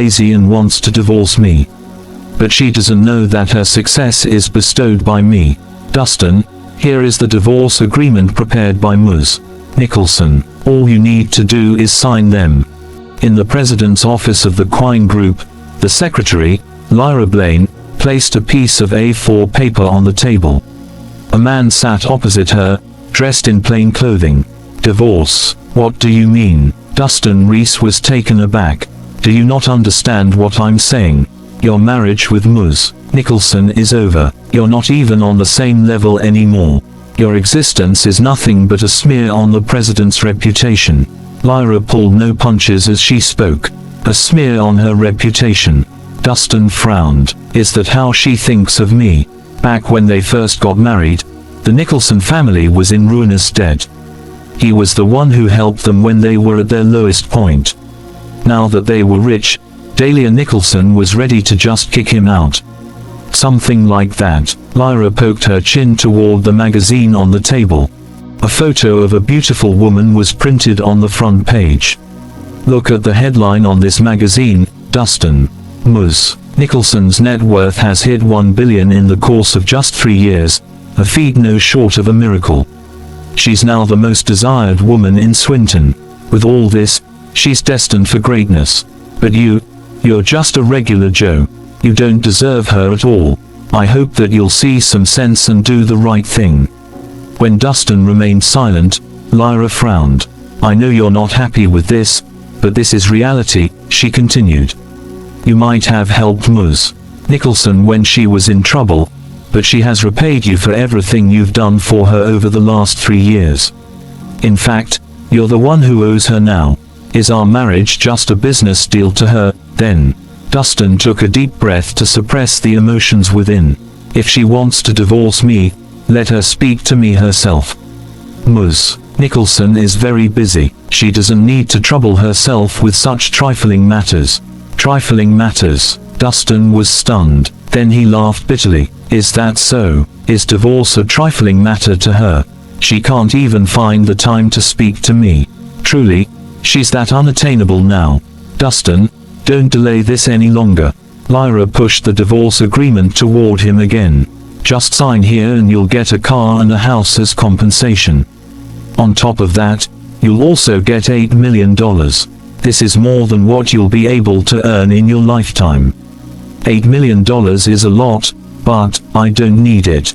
lazy and wants to divorce me. But she doesn't know that her success is bestowed by me. Dustin, here is the divorce agreement prepared by Ms. Nicholson. All you need to do is sign them. In the president's office of the Quine Group, the secretary, Lyra Blaine, placed a piece of A4 paper on the table. A man sat opposite her, dressed in plain clothing. Divorce? What do you mean? Dustin Reese was taken aback. Do you not understand what I'm saying? Your marriage with Ms. Nicholson is over. You're not even on the same level anymore. Your existence is nothing but a smear on the president's reputation. Lyra pulled no punches as she spoke. A smear on her reputation. Dustin frowned. Is that how she thinks of me? Back when they first got married, the Nicholson family was in ruinous debt. He was the one who helped them when they were at their lowest point. Now that they were rich, Dahlia Nicholson was ready to just kick him out. Something like that. Lyra poked her chin toward the magazine on the table. A photo of a beautiful woman was printed on the front page. Look at the headline on this magazine, Dustin. Ms. Nicholson's net worth has hit $1 billion in the course of just 3 years, a feat no short of a miracle. She's now the most desired woman in Swinton. With all this, she's destined for greatness. But you're just a regular Joe. You don't deserve her at all. I hope that you'll see some sense and do the right thing. When Dustin remained silent, Lyra frowned. I know you're not happy with this, but this is reality, she continued. You might have helped Ms. Nicholson when she was in trouble, but she has repaid you for everything you've done for her over the last 3 years. In fact, you're the one who owes her now. Is our marriage just a business deal to her, then? Dustin took a deep breath to suppress the emotions within. If she wants to divorce me, let her speak to me herself. Ms. Nicholson is very busy. She doesn't need to trouble herself with such trifling matters. Trifling matters? Dustin was stunned. Then he laughed bitterly. Is that so? Is divorce a trifling matter to her? She can't even find the time to speak to me. Truly, she's that unattainable now. Dustin, don't delay this any longer. Lyra pushed the divorce agreement toward him again. Just sign here and you'll get a car and a house as compensation. On top of that, you'll also get $8 million. This is more than what you'll be able to earn in your lifetime. $8 million is a lot, but I don't need it.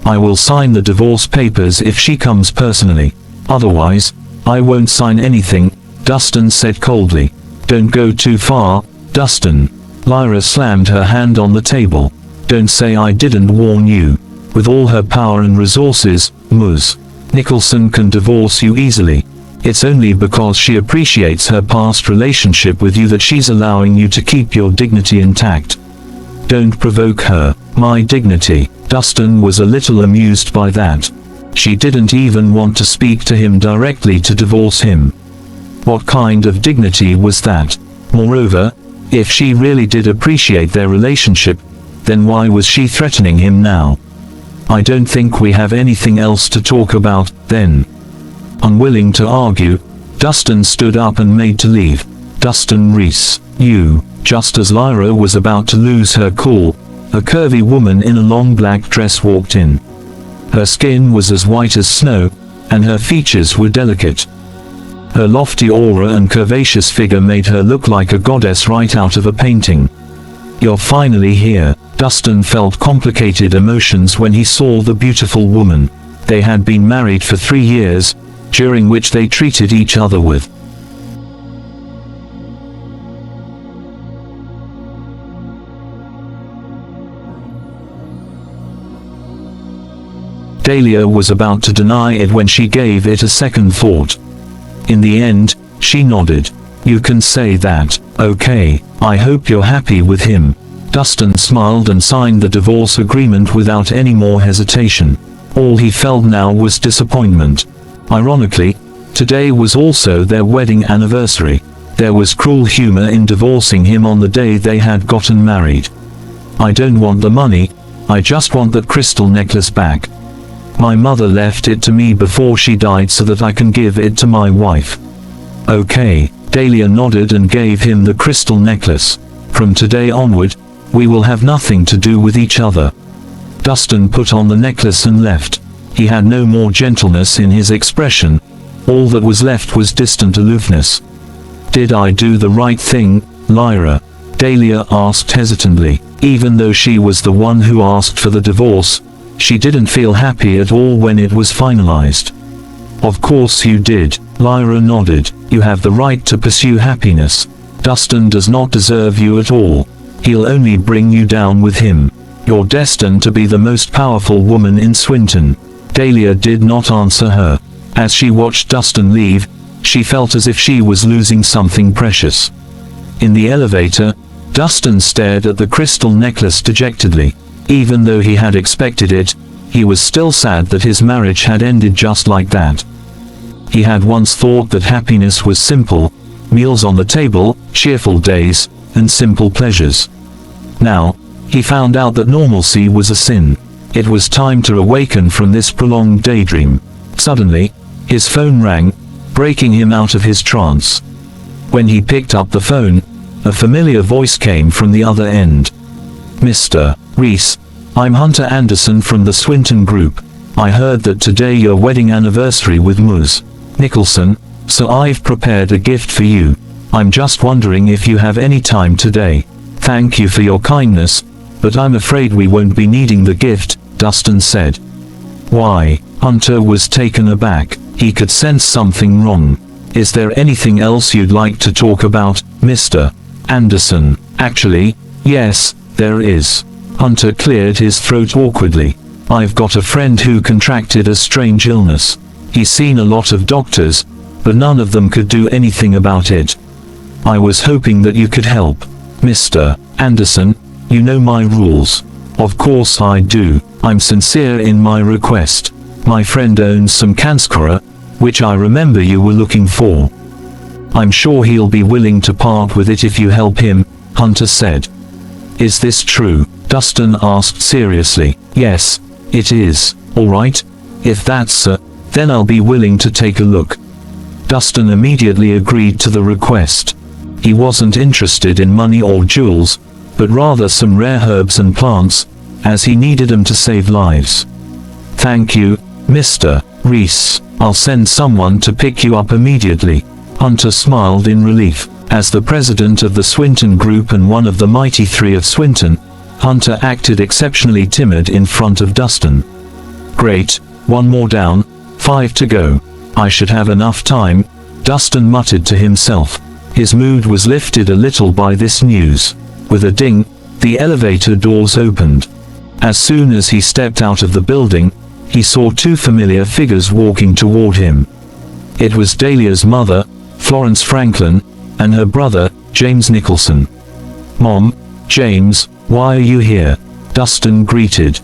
I will sign the divorce papers if she comes personally. Otherwise, I won't sign anything, Dustin said coldly. Don't go too far, Dustin. Lyra slammed her hand on the table. Don't say I didn't warn you. With all her power and resources, Ms. Nicholson can divorce you easily. It's only because she appreciates her past relationship with you that she's allowing you to keep your dignity intact. Don't provoke her. My dignity. Dustin was a little amused by that. She didn't even want to speak to him directly to divorce him. What kind of dignity was that? Moreover, if she really did appreciate their relationship, then why was she threatening him now? I don't think we have anything else to talk about, then. Unwilling to argue, Dustin stood up and made to leave. Dustin Reese, you. Just as Lyra was about to lose her cool, a curvy woman in a long black dress walked in. Her skin was as white as snow, and her features were delicate. Her lofty aura and curvaceous figure made her look like a goddess right out of a painting. You're finally here. Dustin felt complicated emotions when he saw the beautiful woman. They had been married for 3 years, during which they treated each other with Dahlia was about to deny it when she gave it a second thought. In the end, she nodded. You can say that. Okay, I hope you're happy with him. Dustin smiled and signed the divorce agreement without any more hesitation. All he felt now was disappointment. Ironically, today was also their wedding anniversary. There was cruel humor in divorcing him on the day they had gotten married. I don't want the money, I just want that crystal necklace back. My mother left it to me before she died so that I can give it to my wife. Okay, Dahlia nodded and gave him the crystal necklace. From today onward, we will have nothing to do with each other. Dustin put on the necklace and left. He had no more gentleness in his expression. All that was left was distant aloofness. Did I do the right thing, Lyra? Dahlia asked hesitantly. Even though she was the one who asked for the divorce, she didn't feel happy at all when it was finalized. Of course you did, Lyra nodded. You have the right to pursue happiness. Dustin does not deserve you at all. He'll only bring you down with him. You're destined to be the most powerful woman in Swinton. Dahlia did not answer her. As she watched Dustin leave, she felt as if she was losing something precious. In the elevator, Dustin stared at the crystal necklace dejectedly. Even though he had expected it, he was still sad that his marriage had ended just like that. He had once thought that happiness was simple, meals on the table, cheerful days, and simple pleasures. Now, he found out that normalcy was a sin. It was time to awaken from this prolonged daydream. Suddenly, his phone rang, breaking him out of his trance. When he picked up the phone, a familiar voice came from the other end. Mr. Reese, I'm Hunter Anderson from the Swinton Group. I heard that today your wedding anniversary with Ms. Nicholson, so I've prepared a gift for you. I'm just wondering if you have any time today. Thank you for your kindness, but I'm afraid we won't be needing the gift, Dustin said. Why? Hunter was taken aback. He could sense something wrong. Is there anything else you'd like to talk about, Mr. Anderson? Actually, yes, there is. Hunter cleared his throat awkwardly. I've got a friend who contracted a strange illness. He's seen a lot of doctors, but none of them could do anything about it. I was hoping that you could help. Mr. Anderson, you know my rules. Of course I do. I'm sincere in my request. My friend owns some Canskora, which I remember you were looking for. I'm sure he'll be willing to part with it if you help him, Hunter said. Is this true? Dustin asked seriously. Yes, it is. Alright. If that's so, then I'll be willing to take a look. Dustin immediately agreed to the request. He wasn't interested in money or jewels, but rather some rare herbs and plants, as he needed them to save lives. Thank you, Mr. Reese. I'll send someone to pick you up immediately. Hunter smiled in relief. As the president of the Swinton Group and one of the mighty three of Swinton, Hunter acted exceptionally timid in front of Dustin. Great, one more down, 5 to go. I should have enough time, Dustin muttered to himself. His mood was lifted a little by this news. With a ding, the elevator doors opened. As soon as he stepped out of the building, he saw two familiar figures walking toward him. It was Dahlia's mother, Florence Franklin, and her brother, James Nicholson. Mom, James, why are you here? Dustin greeted.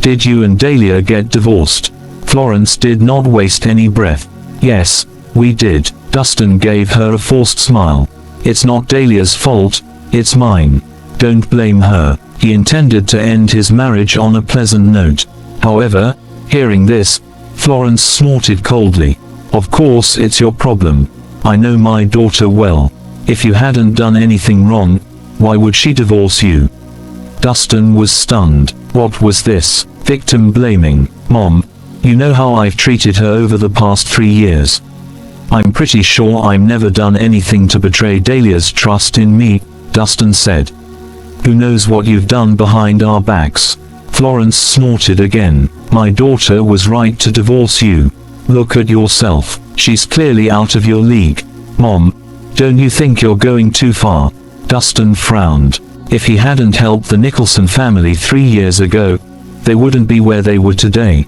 Did you and Dahlia get divorced? Florence did not waste any breath. Yes, we did. Dustin gave her a forced smile. It's not Dahlia's fault, it's mine. Don't blame her. He intended to end his marriage on a pleasant note. However, hearing this, Florence snorted coldly. Of course it's your problem. I know my daughter well. If you hadn't done anything wrong, why would she divorce you? Dustin was stunned. What was this? Victim blaming. Mom, you know how I've treated her over the past 3 years. I'm pretty sure I've never done anything to betray Dahlia's trust in me, Dustin said. Who knows what you've done behind our backs? Florence snorted again. My daughter was right to divorce you. Look at yourself. She's clearly out of your league. Mom, don't you think you're going too far? Dustin frowned. If he hadn't helped the Nicholson family 3 years ago, they wouldn't be where they were today.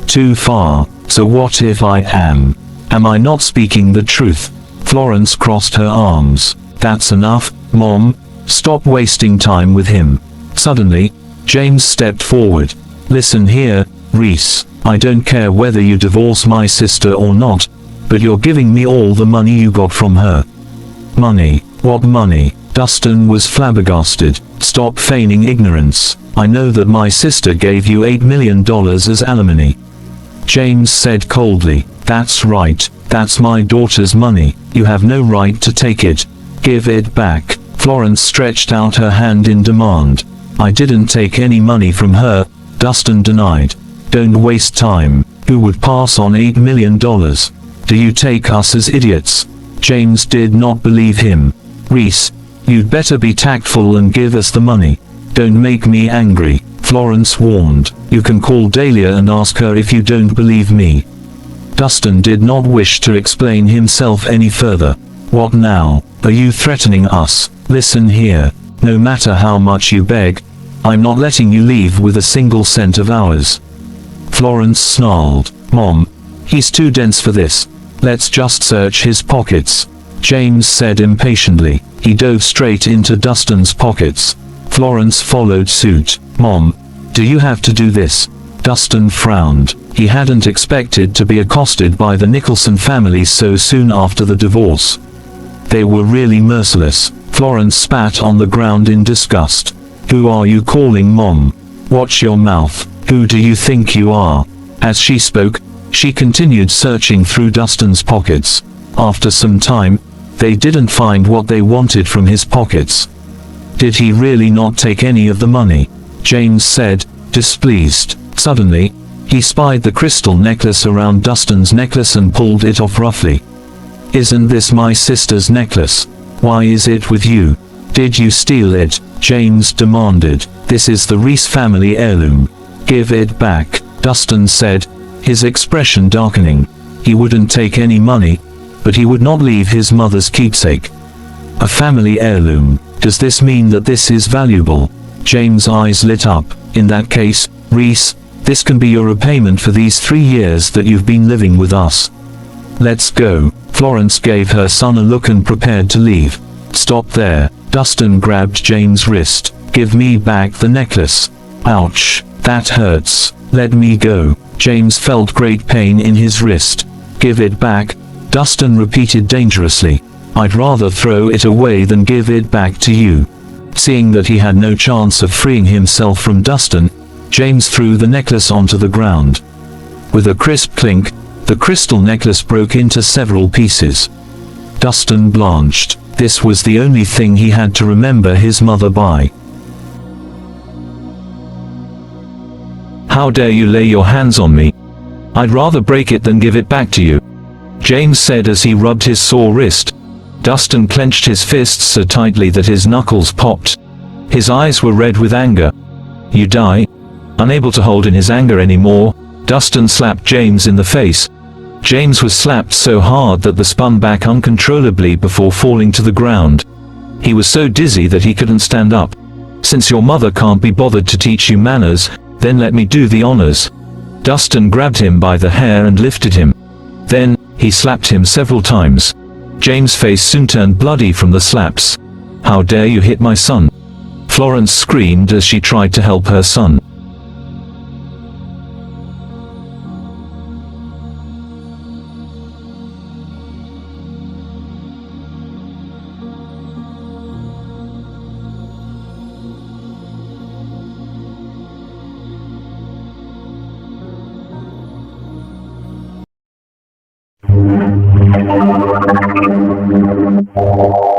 Too far. So what if I am? Am I not speaking the truth? Florence crossed her arms. That's enough, Mom. Stop wasting time with him. Suddenly, James stepped forward. Listen here, Reese. I don't care whether you divorce my sister or not, but you're giving me all the money you got from her. Money? What money? Dustin was flabbergasted. Stop feigning ignorance. I know that my sister gave you $8 million as alimony. James said coldly. That's right, that's my daughter's money, you have no right to take it. Give it back. Florence stretched out her hand in demand. I didn't take any money from her, Dustin denied. Don't waste time. Who would pass on $8 million? Do you take us as idiots? James did not believe him. Reese, you'd better be tactful and give us the money. Don't make me angry, Florence warned. You can call Dahlia and ask her if you don't believe me. Dustin did not wish to explain himself any further. What now? Are you threatening us? Listen here. No matter how much you beg, I'm not letting you leave with a single cent of ours. Florence snarled. Mom, he's too dense for this. Let's just search his pockets. James said impatiently. He dove straight into Dustin's pockets. Florence followed suit. Mom, do you have to do this? Dustin frowned. He hadn't expected to be accosted by the Nicholson family so soon after the divorce. They were really merciless. Florence spat on the ground in disgust. Who are you calling Mom? Watch your mouth. Who do you think you are? As she spoke, she continued searching through Dustin's pockets. After some time, they didn't find what they wanted from his pockets. Did he really not take any of the money? James said, displeased. Suddenly, he spied the crystal necklace around Dustin's necklace and pulled it off roughly. Isn't this my sister's necklace? Why is it with you? Did you steal it? James demanded. This is the Reese family heirloom. Give it back, Dustin said, his expression darkening. He wouldn't take any money, but he would not leave his mother's keepsake. A family heirloom. Does this mean that this is valuable? James' eyes lit up. In that case, Reese, this can be your repayment for these 3 years that you've been living with us. Let's go. Florence gave her son a look and prepared to leave. Stop there. Dustin grabbed James' wrist. Give me back the necklace. Ouch. That hurts. Let me go. James felt great pain in his wrist. Give it back, Dustin repeated dangerously. I'd rather throw it away than give it back to you. Seeing that he had no chance of freeing himself from Dustin, James threw the necklace onto the ground. With a crisp clink, the crystal necklace broke into several pieces. Dustin blanched. This was the only thing he had to remember his mother by. How dare you lay your hands on me? I'd rather break it than give it back to you, James said as he rubbed his sore wrist. Dustin clenched his fists so tightly that his knuckles popped. His eyes were red with anger. You die? Unable to hold in his anger anymore, Dustin slapped James in the face. James was slapped so hard that the spun back uncontrollably before falling to the ground. He was so dizzy that he couldn't stand up. Since your mother can't be bothered to teach you manners, then let me do the honors. Dustin grabbed him by the hair and lifted him. Then, he slapped him several times. James' face soon turned bloody from the slaps. How dare you hit my son? Florence screamed as she tried to help her son. Thank you.